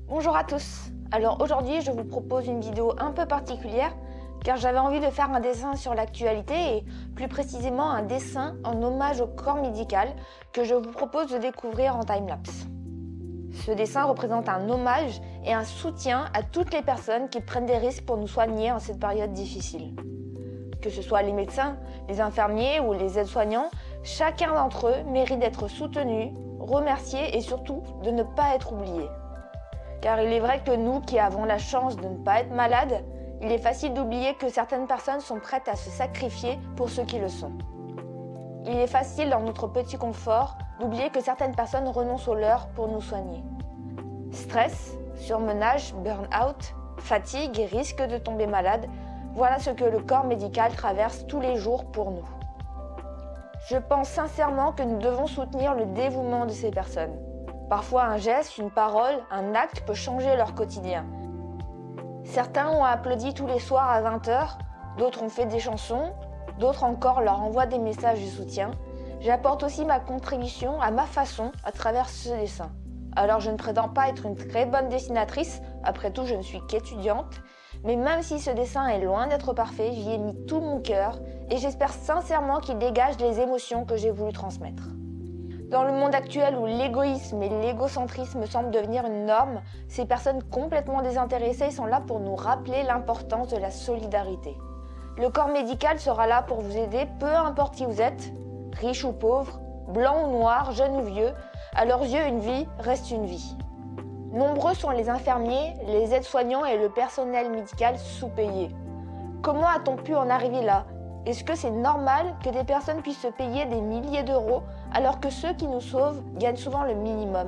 Bonjour à tous. Alors aujourd'hui, je vous propose une vidéo un peu particulière car j'avais envie de faire un dessin sur l'actualité et plus précisément un dessin en hommage au corps médical que je vous propose de découvrir en timelapse. Ce dessin représente un hommage et un soutien à toutes les personnes qui prennent des risques pour nous soigner en cette période difficile. Que ce soit les médecins, les infirmiers ou les aides-soignants, chacun d'entre eux mérite d'être soutenu, remercié et surtout de ne pas être oublié. Car il est vrai que nous qui avons la chance de ne pas être malades, il est facile d'oublier que certaines personnes sont prêtes à se sacrifier pour ceux qui le sont. Il est facile dans notre petit confort d'oublier que certaines personnes renoncent au leur pour nous soigner. Stress, surmenage, burn-out, fatigue et risque de tomber malade, voilà ce que le corps médical traverse tous les jours pour nous. Je pense sincèrement que nous devons soutenir le dévouement de ces personnes. Parfois un geste, une parole, un acte peut changer leur quotidien. Certains ont applaudi tous les soirs à 20h, d'autres ont fait des chansons, d'autres encore leur envoient des messages de soutien. J'apporte aussi ma contribution à ma façon à travers ce dessin. Alors je ne prétends pas être une très bonne dessinatrice, après tout je ne suis qu'étudiante, mais même si ce dessin est loin d'être parfait, j'y ai mis tout mon cœur et j'espère sincèrement qu'il dégage les émotions que j'ai voulu transmettre. Dans le monde actuel où l'égoïsme et l'égocentrisme semblent devenir une norme, ces personnes complètement désintéressées sont là pour nous rappeler l'importance de la solidarité. Le corps médical sera là pour vous aider, peu importe qui vous êtes, riche ou pauvre, blanc ou noir, jeune ou vieux, à leurs yeux une vie reste une vie. Nombreux sont les infirmiers, les aides-soignants et le personnel médical sous-payés. Comment a-t-on pu en arriver là ? Est-ce que c'est normal que des personnes puissent se payer des milliers d'euros alors que ceux qui nous sauvent gagnent souvent le minimum ?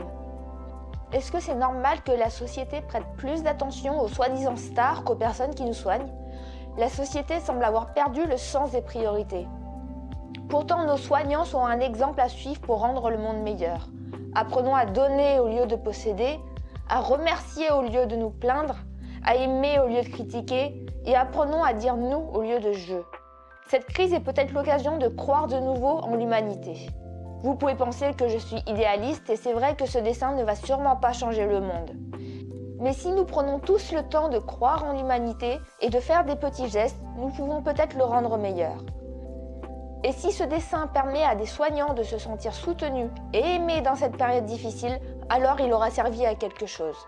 Est-ce que c'est normal que la société prête plus d'attention aux soi-disant stars qu'aux personnes qui nous soignent ? La société semble avoir perdu le sens des priorités. Pourtant, nos soignants sont un exemple à suivre pour rendre le monde meilleur. Apprenons à donner au lieu de posséder, à remercier au lieu de nous plaindre, à aimer au lieu de critiquer et apprenons à dire nous au lieu de je. Cette crise est peut-être l'occasion de croire de nouveau en l'humanité. Vous pouvez penser que je suis idéaliste et c'est vrai que ce dessin ne va sûrement pas changer le monde. Mais si nous prenons tous le temps de croire en l'humanité et de faire des petits gestes, nous pouvons peut-être le rendre meilleur. Et si ce dessin permet à des soignants de se sentir soutenus et aimés dans cette période difficile, alors il aura servi à quelque chose.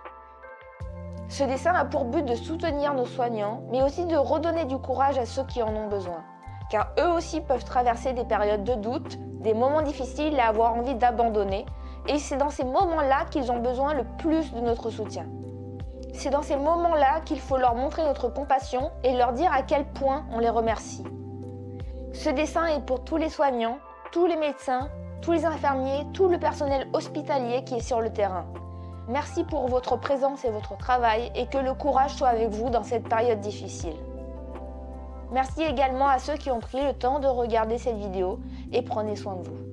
Ce dessin a pour but de soutenir nos soignants, mais aussi de redonner du courage à ceux qui en ont besoin. Car eux aussi peuvent traverser des périodes de doute, des moments difficiles et avoir envie d'abandonner. Et c'est dans ces moments-là qu'ils ont besoin le plus de notre soutien. C'est dans ces moments-là qu'il faut leur montrer notre compassion et leur dire à quel point on les remercie. Ce dessin est pour tous les soignants, tous les médecins, tous les infirmiers, tout le personnel hospitalier qui est sur le terrain. Merci pour votre présence et votre travail et que le courage soit avec vous dans cette période difficile. Merci également à ceux qui ont pris le temps de regarder cette vidéo et prenez soin de vous.